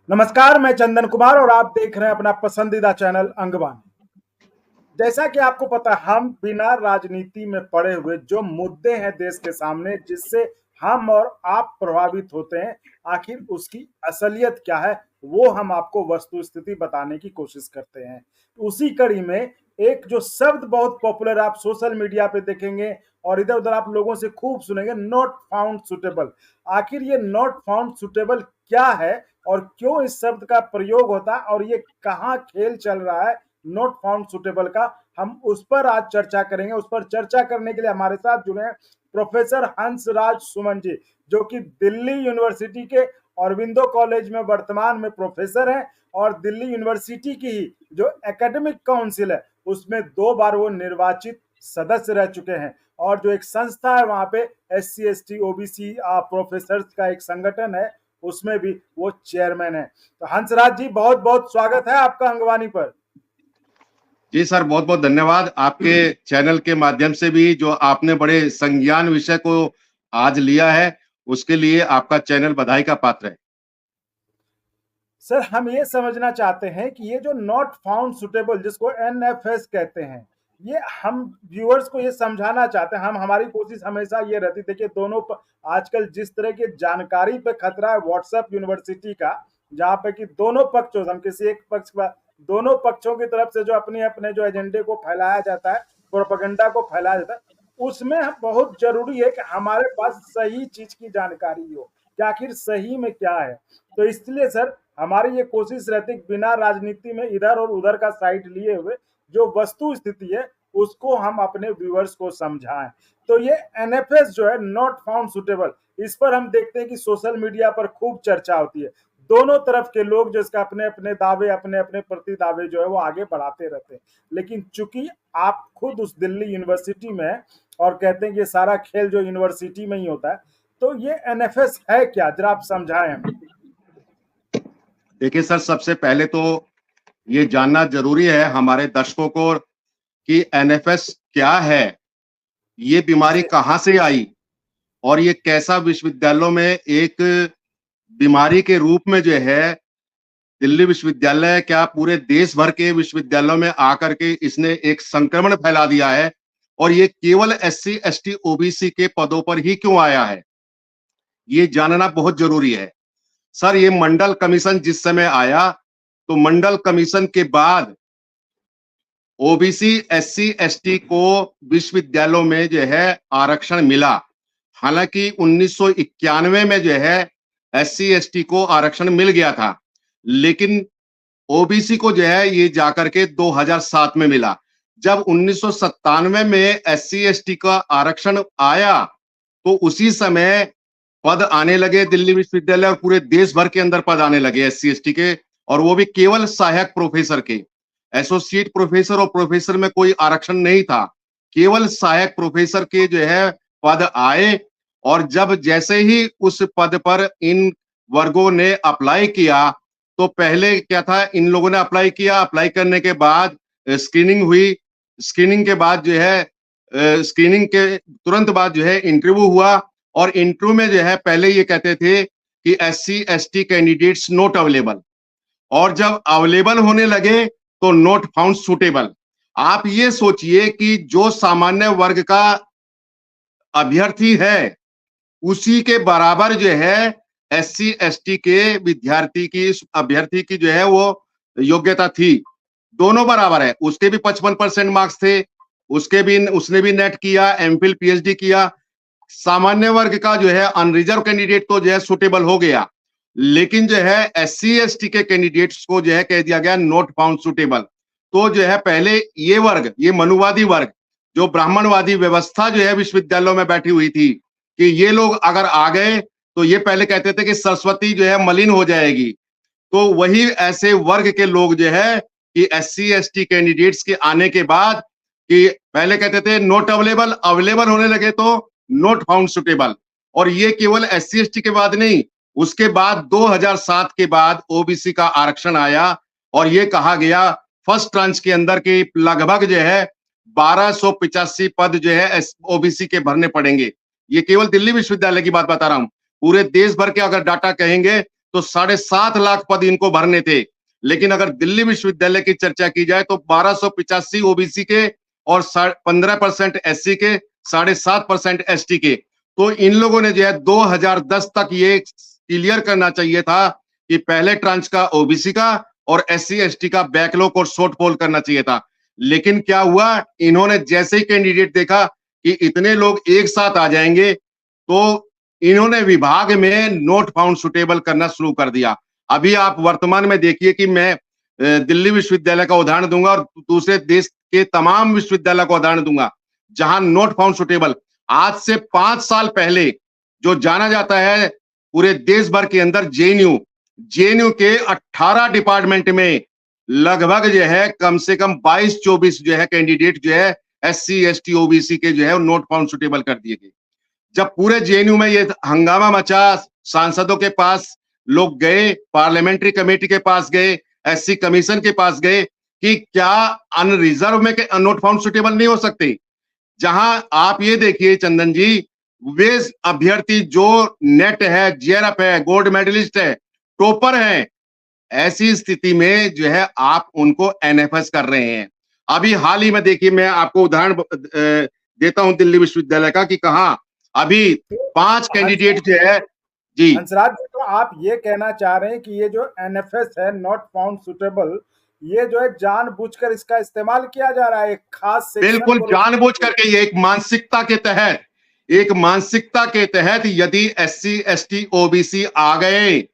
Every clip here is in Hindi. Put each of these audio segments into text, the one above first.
नमस्कार, मैं चंदन कुमार और आप देख रहे हैं अपना पसंदीदा चैनल अंगवानी। जैसा कि आपको पता है, हम बिना राजनीति में पड़े हुए जो मुद्दे हैं देश के सामने, जिससे हम और आप प्रभावित होते हैं, आखिर उसकी असलियत क्या है, वो हम आपको वस्तु स्थिति बताने की कोशिश करते हैं। उसी कड़ी में एक जो शब्द बहुत पॉपुलर आप सोशल मीडिया पे देखेंगे और इधर उधर आप लोगों से खूब सुनेंगे, नॉट फाउंड सुटेबल। आखिर ये नॉट फाउंड सुटेबल क्या है और क्यों इस शब्द का प्रयोग होता है और ये कहाँ खेल चल रहा है नॉट फाउंड सुटेबल का, हम उस पर आज चर्चा करेंगे। उस पर चर्चा करने के लिए हमारे साथ जुड़े हैं प्रोफेसर हंसराज सुमन जी, जो कि दिल्ली यूनिवर्सिटी के औरबिंदो कॉलेज में वर्तमान में प्रोफेसर हैं और दिल्ली यूनिवर्सिटी की ही जो एकेडमिक काउंसिल है उसमें 2 बार वो निर्वाचित सदस्य रह चुके हैं और जो एक संस्था है वहां पे SC ST OBC प्रोफेसर का एक संगठन है, उसमें भी वो चेयरमैन है। तो हंसराज जी, बहुत बहुत स्वागत है आपका अंगवानी पर। जी सर, बहुत बहुत धन्यवाद। आपके चैनल के माध्यम से भी जो आपने बड़े संज्ञान विषय को आज लिया है, उसके लिए आपका चैनल बधाई का पात्र है। सर, हम ये समझना चाहते हैं कि ये जो नॉट फाउंड सुटेबल, जिसको NFS कहते हैं, ये हम व्यूअर्स को ये समझाना चाहते हैं। हमारी कोशिश हमेशा ये रहती, देखिए दोनों आजकल जिस तरह की जानकारी पे खतरा है व्हाट्सएप यूनिवर्सिटी का, जहाँ पे कि दोनों पक्षों से, हम किसी एक पक्ष पर, दोनों पक्षों की तरफ से जो अपने अपने जो एजेंडे को फैलाया जाता है, प्रोपेगेंडा को फैलाया जाता है, उसमें बहुत जरूरी है कि हमारे पास सही चीज की जानकारी हो कि आखिर सही में क्या है। तो इसलिए सर, हमारी ये कोशिश रहती है बिना राजनीति में इधर और उधर का साइड लिए हुए जो वस्तु स्थिति है उसको हम अपने व्यूअर्स को समझाएं। तो ये NFS जो है, नॉट फाउंड सुटेबल, इस पर हम देखते हैं कि सोशल मीडिया पर खूब चर्चा होती है। दोनों तरफ के लोग जो इसका अपने अपने दावे, अपने अपने प्रति दावे जो है वो आगे बढ़ाते रहते हैं। लेकिन चूंकि आप खुद उस दिल्ली यूनिवर्सिटी में है और कहते हैं कि ये सारा खेल जो यूनिवर्सिटी में ही होता है, तो ये NFS है क्या, जरा आप समझाएं हमें। देखिए सर, सबसे पहले तो ये जानना जरूरी है हमारे दर्शकों को कि NFS क्या है, ये बीमारी कहाँ से आई और ये कैसा विश्वविद्यालयों में एक बीमारी के रूप में जो है दिल्ली विश्वविद्यालय, क्या पूरे देश भर के विश्वविद्यालयों में आकर के इसने एक संक्रमण फैला दिया है और ये केवल SC ST OBC के पदों पर ही क्यों आया है, ये जानना बहुत जरूरी है। सर, ये मंडल कमीशन जिस समय आया तो मंडल कमीशन के बाद OBC SC ST को विश्वविद्यालयों में जो है आरक्षण मिला। हालांकि 1991 में जो है SC ST को आरक्षण मिल गया था, लेकिन OBC को जो है ये जाकर के 2007 में मिला। जब 1997 में SC ST का आरक्षण आया तो उसी समय पद आने लगे दिल्ली विश्वविद्यालय और पूरे देश भर के अंदर पद आने लगे SC ST के, और वो भी केवल सहायक प्रोफेसर के। एसोसिएट प्रोफेसर और प्रोफेसर में कोई आरक्षण नहीं था, केवल सहायक प्रोफेसर के जो है पद आए। और जब जैसे ही उस पद पर इन वर्गों ने अप्लाई किया तो पहले क्या था, इन लोगों ने अप्लाई किया, अप्लाई करने के बाद स्क्रीनिंग हुई, स्क्रीनिंग के बाद जो है स्क्रीनिंग के तुरंत बाद जो है इंटरव्यू हुआ और इंटरव्यू में जो है पहले ये कहते थे कि SC ST candidates not available, और जब अवेलेबल होने लगे तो नॉट फाउंड सुटेबल। आप ये सोचिए कि जो सामान्य वर्ग का अभ्यर्थी है उसी के बराबर जो है SC ST के विद्यार्थी की, अभ्यर्थी की जो है वो योग्यता थी, दोनों बराबर है। उसके भी 55% मार्क्स थे, उसने भी नेट किया, MPhil PhD किया। सामान्य वर्ग का जो है अनरिजर्व कैंडिडेट तो जो है सुटेबल हो गया, लेकिन जो है SC ST के कैंडिडेट्स को जो है कह दिया गया नॉट फाउंड सुटेबल। तो जो है पहले ये वर्ग, ये मनुवादी वर्ग, जो ब्राह्मणवादी व्यवस्था जो है विश्वविद्यालयों में बैठी हुई थी कि ये लोग अगर आ गए तो ये पहले कहते थे कि सरस्वती जो है मलिन हो जाएगी, तो वही ऐसे वर्ग के लोग जो है कि SC ST कैंडिडेट्स के आने के बाद कि पहले कहते थे नॉट अवेलेबल, अवेलेबल होने लगे तो नॉट फाउंड सुटेबल। और ये केवल SC ST के बाद नहीं, उसके बाद 2007 के बाद OBC का आरक्षण आया और ये कहा गया फर्स्ट ट्रांच के अंदर के लगभग जो है 1285 पद जो है OBC के भरने पड़ेंगे। ये केवल दिल्ली विश्वविद्यालय की बात बता रहा हूं, पूरे देश भर के अगर डाटा कहेंगे तो 7.5 लाख पद इनको भरने थे। लेकिन अगर दिल्ली विश्वविद्यालय की चर्चा की जाए तो 1285 ओबीसी के और 15% एससी के, 7.5% एसटी के। तो इन लोगों ने जो है 2010 तक ये क्लियर करना चाहिए था कि पहले ट्रांच का ओबीसी का और एससी एसटी का बैकलॉग और शॉर्टफॉल करना चाहिए था। लेकिन क्या हुआ, इन्होंने जैसे ही कैंडिडेट देखा कि इतने लोग एक साथ आ जाएंगे, तो इन्होंने विभाग में नोट फाउंड सुटेबल करना शुरू कर दिया। अभी आप वर्तमान में देखिए कि मैं दिल्ली विश्वविद्यालय का उदाहरण दूंगा और दूसरे देश के तमाम विश्वविद्यालय का उदाहरण दूंगा जहां नोट फाउंड सुटेबल। आज से 5 साल पहले जो जाना जाता है पूरे देश भर के अंदर जेएनयू के 18 डिपार्टमेंट में लगभग जो है कम से कम 22-24 जो है कैंडिडेट जो है एससी एसटी ओबीसी के जो है नोट फाउंड सुटेबल कर दिए गए। जब पूरे जेएनयू में ये हंगामा मचा, सांसदों के पास लोग गए, पार्लियामेंट्री कमेटी के पास गए, एससी कमीशन के पास गए कि क्या अनरिजर्व में नोट फाउंड सुटेबल नहीं हो सकते। जहां आप ये देखिए चंदन जी, वे अभ्यर्थी जो नेट है, जेआरएफ है, गोल्ड मेडलिस्ट है, टॉपर है, ऐसी स्थिति में जो है आप उनको एनएफएस कर रहे हैं। अभी हाल ही में देखिए, मैं आपको उदाहरण देता हूं दिल्ली विश्वविद्यालय का कि कहा अभी 5 कैंडिडेट जो है जी। हंसराज जी, तो आप ये कहना चाह रहे हैं कि ये जो एनएफएस है, नॉट फाउंड सुटेबल, ये जो है जानबूझकर इसका इस्तेमाल किया जा रहा है एक खास सेक्शन बिल्कुल जानबूझ करके। ये एक मानसिकता के तहत यदि एससी एसटी ओबीसी आ गए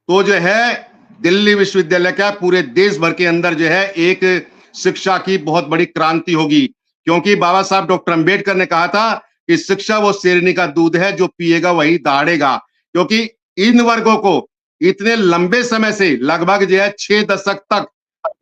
तो जो है दिल्ली विश्वविद्यालय का पूरे देश भर के अंदर जो है एक शिक्षा की बहुत बड़ी क्रांति होगी। क्योंकि बाबा साहब डॉक्टर अंबेडकर ने कहा था कि शिक्षा वो शेरनी का दूध है, जो पिएगा वही दहाड़ेगा। क्योंकि इन वर्गों को इतने लंबे समय से, लगभग जो है 6 दशक तक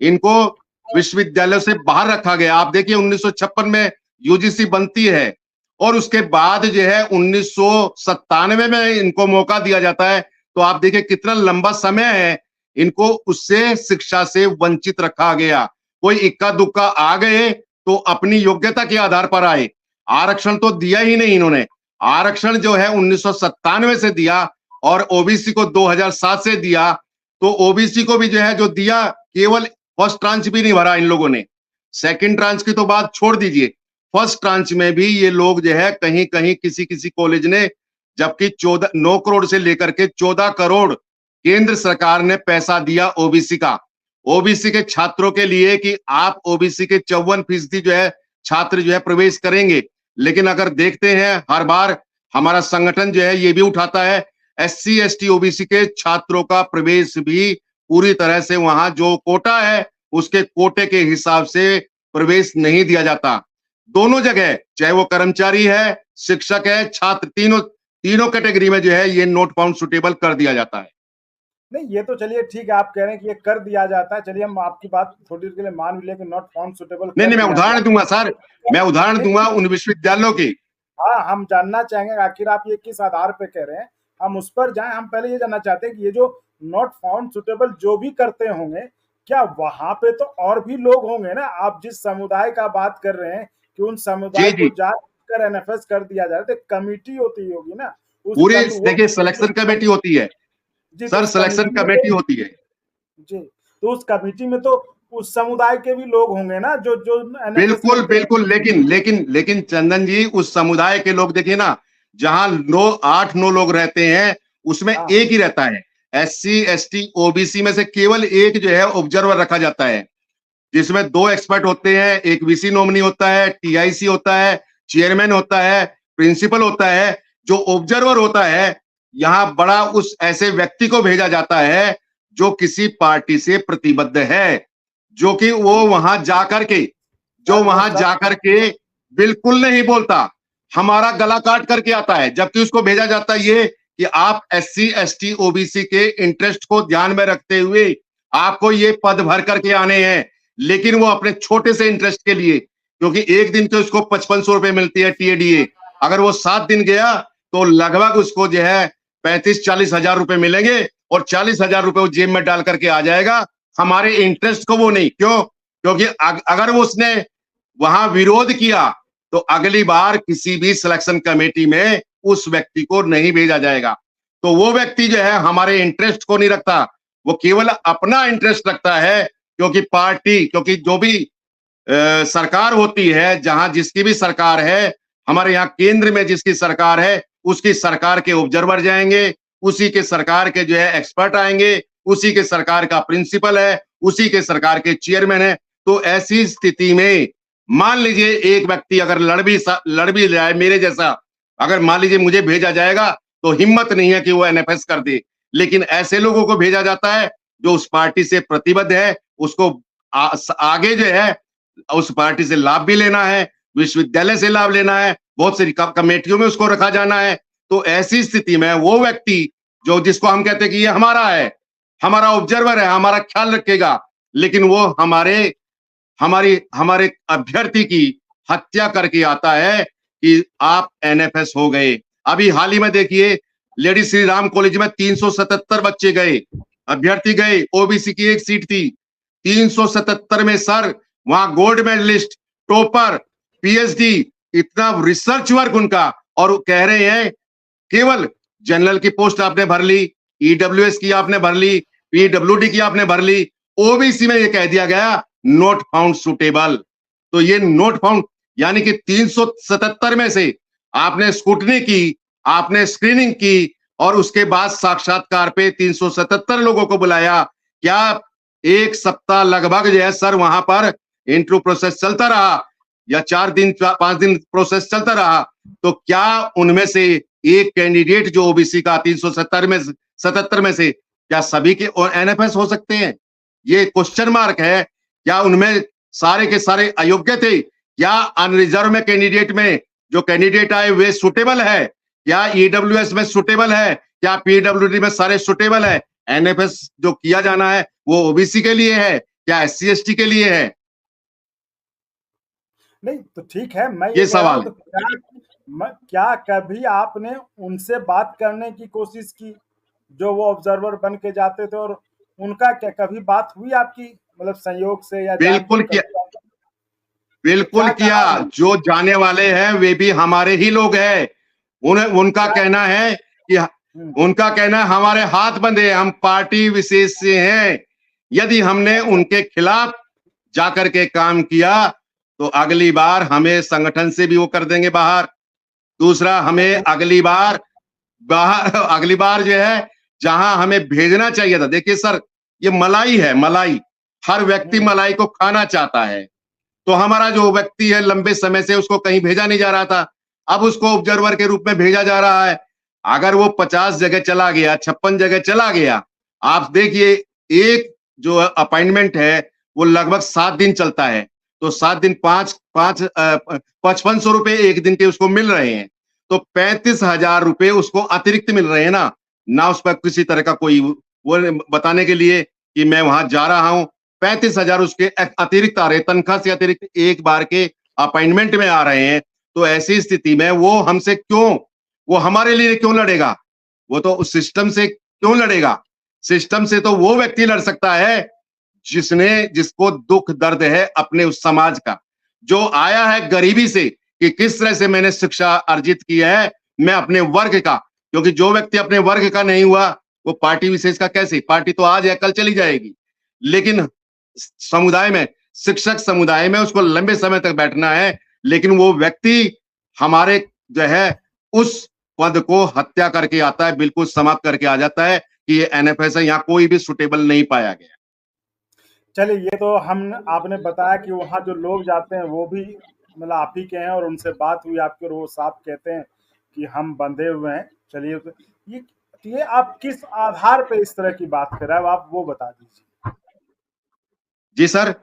इनको विश्वविद्यालय से बाहर रखा गया। आप देखिए 1956 में यूजीसी बनती है और उसके बाद जो है 1997 में इनको मौका दिया जाता है। तो आप देखिए कितना लंबा समय है, इनको उससे शिक्षा से वंचित रखा गया। कोई इक्का दुक्का आ गए तो अपनी योग्यता के आधार पर आए, आरक्षण तो दिया ही नहीं इन्होंने। आरक्षण जो है 1997 से दिया और ओबीसी को 2007 से दिया। तो ओबीसी को भी जो है जो दिया, केवल फर्स्ट ट्रांच भी नहीं भरा इन लोगों ने। सेकंड ट्रांच की तो बात छोड़ दीजिए, फर्स्ट ट्रांच में भी ये लोग जो है कहीं कहीं किसी कॉलेज ने, जबकि 9 करोड़ से लेकर के 14 करोड़ केंद्र सरकार ने पैसा दिया ओबीसी का, ओबीसी के छात्रों के लिए कि आप ओबीसी के 54% जो है छात्र जो है प्रवेश करेंगे। लेकिन अगर देखते हैं हर बार हमारा संगठन जो है ये भी उठाता है, एससी एसटी ओबीसी के छात्रों का प्रवेश भी पूरी तरह से वहां जो कोटा है उसके कोटे के हिसाब से प्रवेश नहीं दिया जाता। दोनों जगह, चाहे वो कर्मचारी है, शिक्षक है, छात्र, तीनों कैटेगरी में जो है ये नोट फाउंड सुटेबल कर दिया जाता है। नहीं, ये तो चलिए ठीक है, आप कह रहे हैं कि ये कर दिया जाता है, चलिए हम आपकी बात थोड़ी देर के लिए मान भी लें कि नॉट फाउंड सुटेबल। नहीं, मैं उदाहरण दूंगा सर, मैं उदाहरण दूंगा उन विश्वविद्यालयों की। हाँ, हम जानना चाहेंगे आखिर आप ये किस आधार पे कह रहे हैं, हम उस पर जाएं। हम पहले ये जानना चाहते हैं कि ये जो नॉट फाउंड सुटेबल जो भी करते होंगे, क्या वहां पे तो और भी लोग होंगे ना? आप जिस समुदाय का बात कर रहे हैं कि उन समुदाय को जाकर एनएफएस कर दिया जाए, तो कमिटी होती होगी ना पूरी। देखिए सिलेक्शन कमेटी होती है सर, सिलेक्शन कमेटी होती है जी। तो उस कमेटी में तो उस समुदाय के भी लोग होंगे ना जो बिल्कुल बिल्कुल। लेकिन चंदन जी, उस समुदाय के लोग देखिए ना, जहां 8-9 लोग रहते हैं उसमें एक ही रहता है। एससी एसटी ओबीसी में से केवल एक जो है ऑब्जर्वर रखा जाता है, जिसमें 2 एक्सपर्ट होते हैं, एक वीसी नॉमिनी होता है, टीआईसी होता है, चेयरमैन होता है, प्रिंसिपल होता है। जो ऑब्जर्वर होता है, यहां बड़ा उस ऐसे व्यक्ति को भेजा जाता है जो किसी पार्टी से प्रतिबद्ध है, जो कि वो वहां जाकर के बिल्कुल नहीं बोलता, हमारा गला काट करके आता है। जबकि उसको भेजा जाता है ये कि आप एससी एसटी ओबीसी के इंटरेस्ट को ध्यान में रखते हुए आपको ये पद भर करके आने हैं। लेकिन वो अपने छोटे से इंटरेस्ट के लिए, क्योंकि एक दिन के उसको 5500 रुपए मिलती है टीएडीए, अगर वो 7 दिन गया तो लगभग उसको जो है 35-40 हजार रुपए मिलेंगे और 40 हजार रुपए वो जेब में डाल करके आ जाएगा। हमारे इंटरेस्ट को वो नहीं, क्यों? क्योंकि अगर वो उसने वहां विरोध किया तो अगली बार किसी भी सिलेक्शन कमेटी में उस व्यक्ति को नहीं भेजा जाएगा। तो वो व्यक्ति जो है हमारे इंटरेस्ट को नहीं रखता, वो केवल अपना इंटरेस्ट रखता है। क्योंकि जो भी सरकार होती है, जहां जिसकी भी सरकार है, हमारे यहाँ केंद्र में जिसकी सरकार है, उसकी सरकार के ऑब्जर्वर जाएंगे, उसी के सरकार के जो है एक्सपर्ट आएंगे, उसी के सरकार का प्रिंसिपल है, उसी के सरकार के चेयरमैन है। तो ऐसी स्थिति में मान लीजिए एक व्यक्ति अगर लड़ भी जाए मेरे जैसा, अगर मान लीजिए मुझे भेजा जाएगा तो हिम्मत नहीं है कि वो एनएफएस कर दे, लेकिन ऐसे लोगों को भेजा जाता है जो उस पार्टी से प्रतिबद्ध है, उसको आगे जो है उस पार्टी से लाभ भी लेना है, विश्वविद्यालय से लाभ लेना है, बहुत सारी कमेटियों में उसको रखा जाना है। तो ऐसी स्थिति में वो व्यक्ति जो जिसको हम कहते हैं कि ये हमारा है, हमारा ऑब्जर्वर है, हमारा ख्याल रखेगा, लेकिन वो हमारे अभ्यर्थी की हत्या करके आता है कि आप एनएफएस हो गए। अभी हाल ही में देखिए लेडी श्री राम कॉलेज में 377 बच्चे गए, अभ्यर्थी गए, ओबीसी की एक सीट थी, 377 में सर वहां गोल्ड मेडलिस्ट, टॉपर, पीएचडी, इतना रिसर्च वर्क उनका, और कह रहे हैं केवल जनरल की पोस्ट आपने भर ली, ईडब्ल्यूएस की आपने भर ली, पीडब्ल्यूडी की आपने भर ली, ओबीसी में ये कह दिया गया नॉट फाउंड सुटेबल। तो ये नॉट फाउंड यानी कि 377 में से आपने स्क्रूटनी की, आपने स्क्रीनिंग की, और उसके बाद साक्षात्कार पे 377 लोगों को बुलाया। क्या एक सप्ताह लगभग जो है सर वहां पर इंटरव्यू प्रोसेस चलता रहा, या 4 दिन 5 दिन प्रोसेस चलता रहा, तो क्या उनमें से एक कैंडिडेट जो ओबीसी का 377 में से क्या सभी के एनएफएस हो सकते हैं? ये क्वेश्चन मार्क है। क्या उनमें सारे के सारे अयोग्य थे? क्या अनरिजर्व में कैंडिडेट में जो कैंडिडेट आए वे सुटेबल है? क्या ईडब्ल्यूएस में सुटेबल है? क्या पीडब्ल्यूडी में सारे सुटेबल है? एनएफएस जो किया जाना है वो ओबीसी के लिए है, क्या एससी एसटी के लिए है? नहीं तो ठीक है, मैं ये ये कह रहा हूं सवाल तो क्या कभी आपने उनसे बात करने की कोशिश की, जो वो ऑब्जर्वर बन के जाते थे, और उनका क्या कभी बात हुई आपकी, मतलब संयोग से या जान के बिल्कुल किया, कभी तो बिल्कुल क्या किया। कहा उन्होंने? जो जाने वाले हैं वे भी हमारे ही लोग हैं। उनका क्या? कहना है कि उनका कहना है हमारे हाथ बंधे, हम पार्टी विशेष से हैं। यदि हमने उनके खिलाफ जाकर के काम किया तो अगली बार हमें संगठन से भी वो कर देंगे बाहर। दूसरा, हमें अगली बार जो है जहां हमें भेजना चाहिए था, देखिए सर ये मलाई है, मलाई, हर व्यक्ति मलाई को खाना चाहता है। तो हमारा जो व्यक्ति है लंबे समय से उसको कहीं भेजा नहीं जा रहा था, अब उसको ऑब्जर्वर के रूप में भेजा जा रहा है। अगर वो 50 जगह चला गया, 56 जगह चला गया, आप देखिए एक जो अपॉइंटमेंट है वो लगभग 7 दिन चलता है, तो 7 दिन 5500 रुपए एक दिन के उसको मिल रहे हैं, तो 35,000 रुपए उसको अतिरिक्त मिल रहे हैं ना उस पर किसी तरह का कोई वो बताने के लिए कि मैं वहां जा रहा हूं। 35,000 उसके अतिरिक्त आ रहे हैं, तनख्वाह से अतिरिक्त एक बार के अपॉइंटमेंट में आ रहे हैं। तो ऐसी स्थिति में वो हमारे लिए क्यों लड़ेगा? वो तो उस सिस्टम से क्यों लड़ेगा? सिस्टम से तो वो व्यक्ति लड़ सकता है जिसको दुख दर्द है अपने उस समाज का, जो आया है गरीबी से कि किस तरह से मैंने शिक्षा अर्जित की है, मैं अपने वर्ग का, क्योंकि जो व्यक्ति अपने वर्ग का नहीं हुआ वो पार्टी विशेष का कैसे? पार्टी तो आज है कल चली जाएगी, लेकिन समुदाय में, शिक्षक समुदाय में उसको लंबे समय तक बैठना है। लेकिन वो व्यक्ति हमारे जो है उस पद को हत्या करके आता है, बिल्कुल समाप्त करके आ जाता है कि ये एनएफएस है, यहाँ कोई भी सुटेबल नहीं पाया गया। चलिए, ये तो आपने बताया कि वहाँ जो लोग जाते हैं वो भी मतलब आप ही के हैं, और उनसे बात हुई आपके, और वो साफ कहते हैं कि हम बंधे हुए हैं। चलिए, तो ये आप किस आधार पे इस तरह की बात कर रहे हैं, आप वो बता दीजिए। जी सर,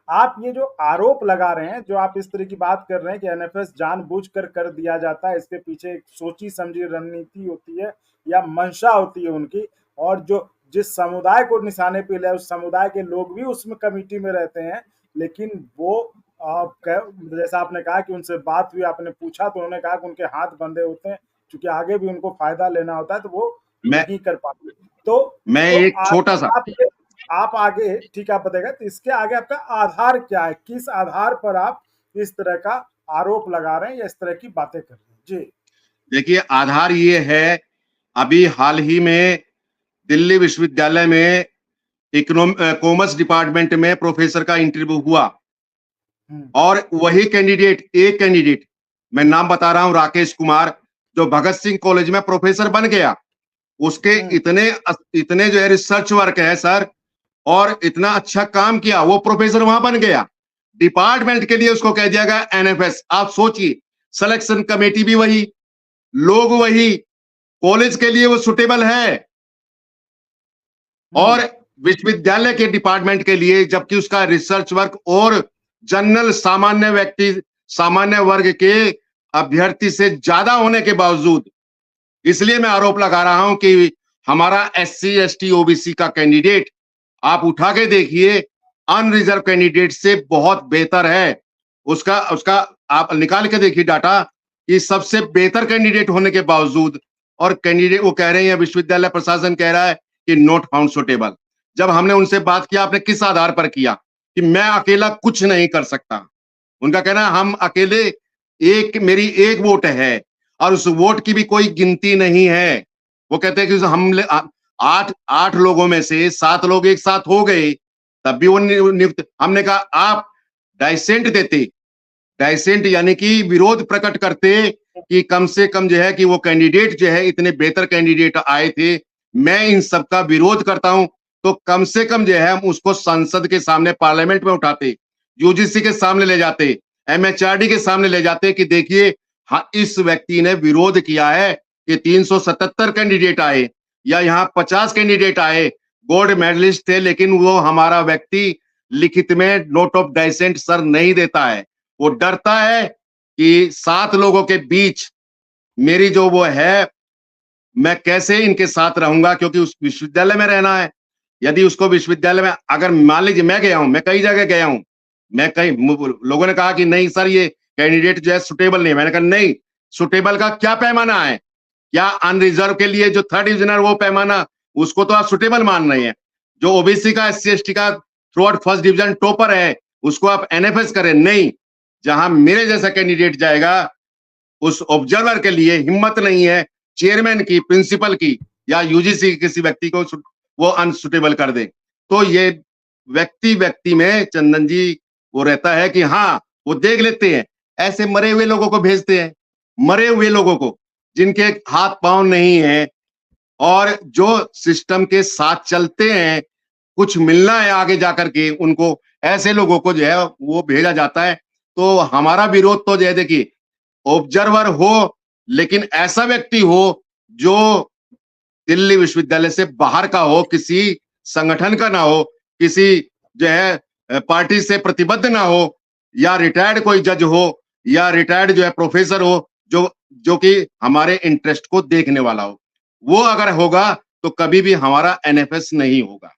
आप ये जो आरोप लगा रहे हैं, जो आप इस तरह की बात कर रहे हैं कि एनएफएस जानबूझकर कर दिया जाता है, इसके पीछे एक सोची समझी रणनीति होती है या मंशा होती है उनकी, और जो जिस समुदाय को निशाने पे लिया उस समुदाय के लोग भी उसमें कमेटी में रहते हैं, लेकिन वो जैसा आपने कहा कि उनसे बात हुई, आपने पूछा तो उन्होंने कहा कि उनके हाथ बंधे होते हैं, क्योंकि आगे भी उनको फायदा लेना होता है, तो वो नहीं कर पाते। मैं तो एक छोटा सा आप आगे ठीक है, आप बताएगा, तो इसके आगे आपका आधार क्या है, किस आधार पर आप इस तरह का आरोप लगा रहे हैं या इस तरह की बातें कर रहे हैं? जी देखिए, आधार ये है, अभी हाल ही में दिल्ली विश्वविद्यालय में कॉमर्स डिपार्टमेंट में प्रोफेसर का इंटरव्यू हुआ और वही कैंडिडेट, एक कैंडिडेट, मैं नाम बता रहा हूं, राकेश कुमार, जो भगत सिंह कॉलेज में प्रोफेसर बन गया। उसके इतने जो है रिसर्च वर्क है सर, और इतना अच्छा काम किया, वो प्रोफेसर वहां बन गया। डिपार्टमेंट के लिए उसको कह दिया गया एनएफएस। आप सोचिए, सिलेक्शन कमेटी भी वही, लोग वही, कॉलेज के लिए वो सुटेबल है, और विश्वविद्यालय के डिपार्टमेंट के लिए, जबकि उसका रिसर्च वर्क और जनरल सामान्य व्यक्ति, सामान्य वर्ग के अभ्यर्थी से ज्यादा होने के बावजूद, इसलिए मैं आरोप लगा रहा हूं कि हमारा एससी एसटी ओबीसी का कैंडिडेट आप उठा के देखिए, अनरिजर्व कैंडिडेट से बहुत बेहतर है। उसका उसका आप निकाल के देखिए डाटा, कि सबसे बेहतर कैंडिडेट होने के बावजूद, और कैंडिडेट वो कह रहे हैं, विश्वविद्यालय प्रशासन कह रहा है कि नॉट फाउंड सुटेबल। जब हमने उनसे बात किया, आपने किस आधार पर किया कि मैं अकेला कुछ नहीं कर सकता? उनका कहना है हम अकेले, मेरी एक वोट है और उस वोट की भी कोई गिनती नहीं है। वो कहते हैं कि हम 8 लोगों में से 7 लोग एक साथ हो गए, तब भी वो नियुक्त। हमने कहा आप डाइसेंट देते, डाइसेंट यानी कि विरोध प्रकट करते कि कम से कम जो है कि वो कैंडिडेट जो है, इतने बेहतर कैंडिडेट आए थे, मैं इन सब का विरोध करता हूं, तो कम से कम जो है हम उसको संसद के सामने, पार्लियामेंट में उठाते, यूजीसी के सामने ले जाते, एमएचआरडी के सामने ले जाते कि देखिए हाँ, इस व्यक्ति ने विरोध किया है कि 377 कैंडिडेट आए या यहाँ 50 कैंडिडेट आए, गोल्ड मेडलिस्ट थे, लेकिन वो हमारा व्यक्ति लिखित में नोट ऑफ डाइसेंट सर नहीं देता है। वो डरता है कि 7 लोगों के बीच मेरी जो वो है, मैं कैसे इनके साथ रहूंगा, क्योंकि उस विश्वविद्यालय में रहना है। यदि उसको विश्वविद्यालय में, अगर मान लीजिए मैं गया हूं, मैं कई जगह गया हूं, मैं कई लोगों ने कहा कि नहीं सर ये कैंडिडेट जो है सुटेबल नहीं। मैंने कहा नहीं, सुटेबल का क्या पैमाना है? क्या अनरिजर्व के लिए जो 3rd डिविजनर वो पैमाना, उसको तो आप सुटेबल मान रहे हैं? जो ओबीसी का, एससी एसटी का through out 1st division topper है, उसको आप एनएफएस करें? नहीं। जहां मेरे जैसा कैंडिडेट जाएगा, उस ऑब्जर्वर के लिए हिम्मत नहीं है चेयरमैन की, प्रिंसिपल की, या यूजीसी के किसी व्यक्ति को वो अनसुटेबल कर दे। तो ये व्यक्ति में चंदन जी वो रहता है कि हाँ, वो देख लेते हैं, ऐसे मरे हुए लोगों को भेजते हैं, मरे हुए लोगों को जिनके हाथ पांव नहीं है और जो सिस्टम के साथ चलते हैं, कुछ मिलना है आगे जाकर के, उनको, ऐसे लोगों को जो है वो भेजा जाता है। तो हमारा विरोध तो जो है, देखिए, ऑब्जर्वर हो, लेकिन ऐसा व्यक्ति हो जो दिल्ली विश्वविद्यालय से बाहर का हो, किसी संगठन का ना हो, किसी जो है पार्टी से प्रतिबद्ध ना हो, या रिटायर्ड कोई जज हो, या रिटायर्ड जो है प्रोफेसर हो, जो कि हमारे इंटरेस्ट को देखने वाला हो। वो अगर होगा तो कभी भी हमारा एनएफएस नहीं होगा।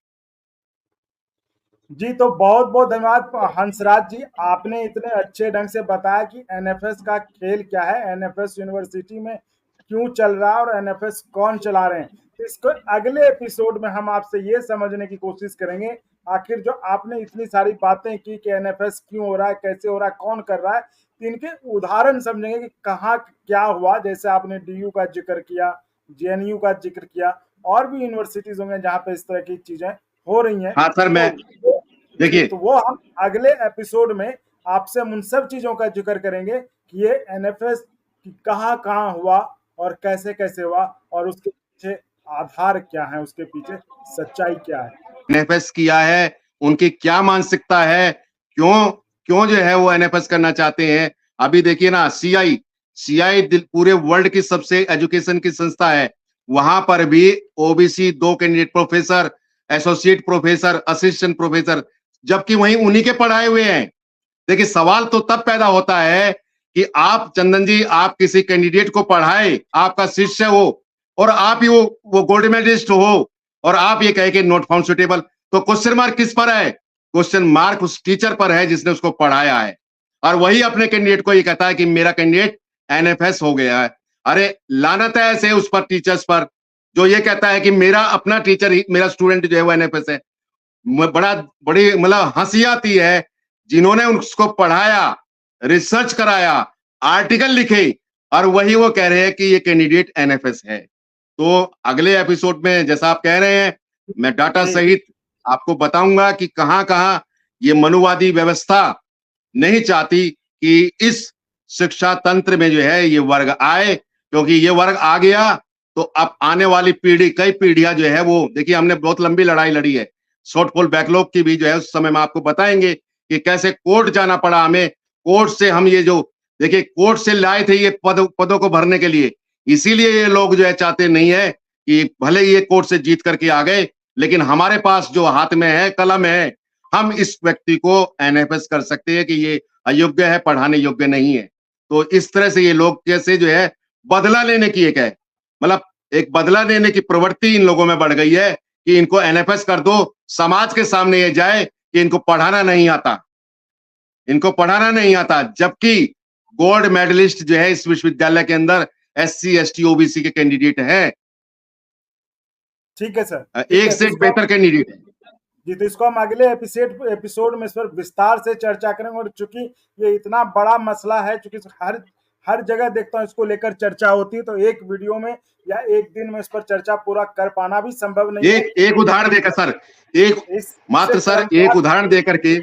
जी, तो बहुत बहुत धन्यवाद हंसराज जी, आपने इतने अच्छे ढंग से बताया कि एनएफएस का खेल क्या है, एनएफएस यूनिवर्सिटी में क्यों चल रहा है और एनएफएस कौन चला रहे हैं। इसको अगले एपिसोड में हम आपसे ये समझने की कोशिश करेंगे, आखिर जो आपने इतनी सारी बातें की कि एनएफएस क्यों हो रहा है, कैसे हो रहा है, कौन कर रहा है, इनके उदाहरण समझेंगे कि कहाँ क्या हुआ। जैसे आपने डीयू का जिक्र किया, जेएनयू का जिक्र किया, और भी यूनिवर्सिटीज होंगे जहाँ पे इस तरह की चीजें हो रही हैं। हाँ सर, मैं देखिए, तो वो हम अगले एपिसोड में आपसे उन सब चीजों का जिक्र करेंगे कि ये एनएफएस कहाँ हुआ और कैसे कैसे हुआ, और उसके पीछे आधार क्या है, उसके पीछे सच्चाई क्या है, एनएफएस किया है, उनकी क्या मानसिकता है, क्यों जो है वो एनएफएस करना चाहते हैं। अभी देखिए ना, सीआई पूरे वर्ल्ड की सबसे एजुकेशन की संस्था है, वहां पर भी OBC 2 candidate, professor, associate professor, assistant professor, जबकि वहीं उन्हीं के पढ़ाए हुए हैं। देखिए, सवाल तो तब पैदा होता है कि आप चंदन जी, आप किसी कैंडिडेट को पढ़ाए, आपका शिष्य हो, और आप ही वो गोल्ड मेडलिस्ट हो, और आप ये कहे कि नॉट फाउंड सुटेबल, तो क्वेश्चन मार्क किस पर है? क्वेश्चन मार्क उस टीचर पर है जिसने उसको पढ़ाया है, और वही अपने कैंडिडेट को ये कहता है कि मेरा कैंडिडेट एनएफएस हो गया है। अरे लानत है ऐसे उस पर, टीचर्स पर, जो ये कहता है कि मेरा अपना टीचर ही, मेरा स्टूडेंट जो है वो एनएफएस है। बड़ी मतलब हंसी आती है, जिन्होंने उसको पढ़ाया, रिसर्च कराया, आर्टिकल लिखे, और वही वो कह रहे हैं कि ये कैंडिडेट एनएफएस है। तो अगले एपिसोड में जैसा आप कह रहे हैं, मैं डाटा सहित आपको बताऊंगा कि कहां कहां ये मनुवादी व्यवस्था नहीं चाहती कि इस शिक्षा तंत्र में जो है ये वर्ग आए, क्योंकि ये वर्ग आ गया तो अब आने वाली पीढ़ी, कई पीढ़ियां जो है वो, देखिए हमने बहुत लंबी लड़ाई लड़ी है, शॉर्टफॉल बैकलॉग की भी जो है उस समय में आपको बताएंगे कि कैसे कोर्ट जाना पड़ा हमें, कोर्ट से हम ये जो, देखिए कोर्ट से लाए थे ये पदों को भरने के लिए, इसीलिए ये लोग जो है चाहते नहीं है कि भले ये कोर्ट से जीत करके आ गए, लेकिन हमारे पास जो हाथ में है, कलम है, हम इस व्यक्ति को एनएफएस कर सकते हैं कि ये अयोग्य है, पढ़ाने योग्य नहीं है। तो इस तरह से ये लोग कैसे जो है बदला लेने की एक है, मतलब एक बदला लेने की प्रवृत्ति इन लोगों में बढ़ गई है कि इनको एनएफएस कर दो, समाज के सामने ये जाए कि इनको पढ़ाना नहीं आता, इनको पढ़ाना नहीं आता, जबकि गोल्ड मेडलिस्ट जो है इस विश्वविद्यालय के अंदर एससी एसटी ओबीसी के कैंडिडेट हैं, ठीक है सर, एक से एक बेहतर कैंडिडेट है जी। तो इसको हम अगले एपिसोड में इस पर विस्तार से चर्चा करेंगे, और चूंकि ये इतना बड़ा मसला है, चूंकि हर जगह देखता हूँ इसको लेकर चर्चा होती है, तो एक वीडियो में या एक दिन में इस पर चर्चा पूरा कर पाना भी संभव नहीं है। एक उदाहरण देकर सर, एक उदाहरण देकर के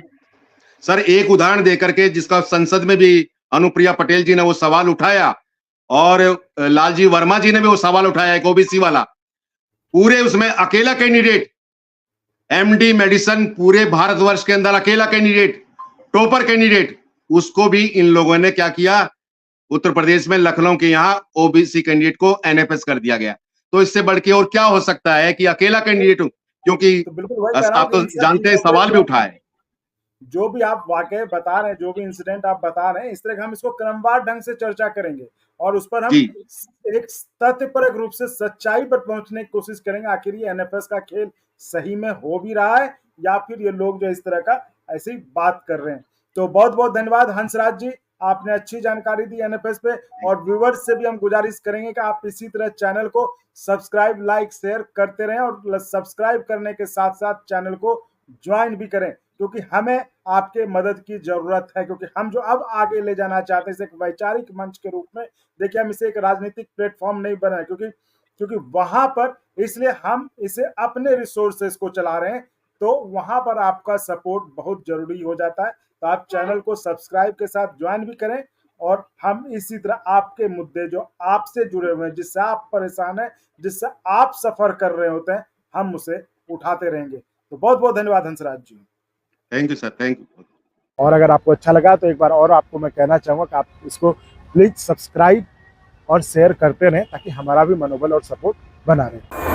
सर, एक उदाहरण देकर के जिसका संसद में भी अनुप्रिया पटेल जी ने वो सवाल उठाया और लालजी वर्मा जी ने भी वो सवाल उठाया, एक ओबीसी वाला, पूरे उसमें अकेला कैंडिडेट, एमडी मेडिसिन पूरे भारतवर्ष के अंदर अकेला कैंडिडेट, टॉपर कैंडिडेट, उसको भी इन लोगों ने क्या किया, उत्तर प्रदेश में लखनऊ के यहां ओबीसी कैंडिडेट को एनएफएस कर दिया गया। तो इससे बढ़ के और क्या हो सकता है कि अकेला कैंडिडेट, क्योंकि आप तो जानते हैं सवाल भी उठाए, जो भी आप वाकई बता रहे हैं, जो भी इंसिडेंट आप बता रहे हैं, इस तरह हम इसको क्रमवार ढंग से चर्चा करेंगे और उस पर हम एक तथ्यपरक रूप से सच्चाई पर पहुंचने की कोशिश करेंगे, आखिर ये एनएफएस का खेल सही में हो भी रहा है या फिर ये लोग जो इस तरह का ऐसी बात कर रहे हैं। तो बहुत बहुत धन्यवाद हंसराज जी, आपने अच्छी जानकारी दी एनएफएस पे, और व्यूवर्स से भी हम गुजारिश करेंगे कि आप इसी तरह चैनल को सब्सक्राइब, लाइक, शेयर करते रहें, और सब्सक्राइब करने के साथ साथ चैनल को ज्वाइन भी करें, क्योंकि हमें आपके मदद की जरूरत है, क्योंकि हम जो अब आगे ले जाना चाहते हैं इसे एक वैचारिक मंच के रूप में, देखिए हम इसे एक राजनीतिक प्लेटफॉर्म नहीं बनाए, क्योंकि वहां पर, इसलिए हम इसे अपने रिसोर्सेस को चला रहे हैं, तो वहां पर आपका सपोर्ट बहुत जरूरी हो जाता है। तो आप चैनल को सब्सक्राइब के साथ ज्वाइन भी करें, और हम इसी तरह आपके मुद्दे जो आपसे जुड़े हुए हैं, जिससे आप परेशान हैं, जिससे आप सफर कर रहे होते हैं, हम उसे उठाते रहेंगे। तो बहुत बहुत धन्यवाद Hansraj ji. Thank you sir, thank you. और अगर आपको अच्छा लगा तो एक बार और आपको मैं कहना चाहूँगा कि आप इसको प्लीज सब्सक्राइब और शेयर करते रहें, ताकि हमारा भी मनोबल और सपोर्ट बना रहे।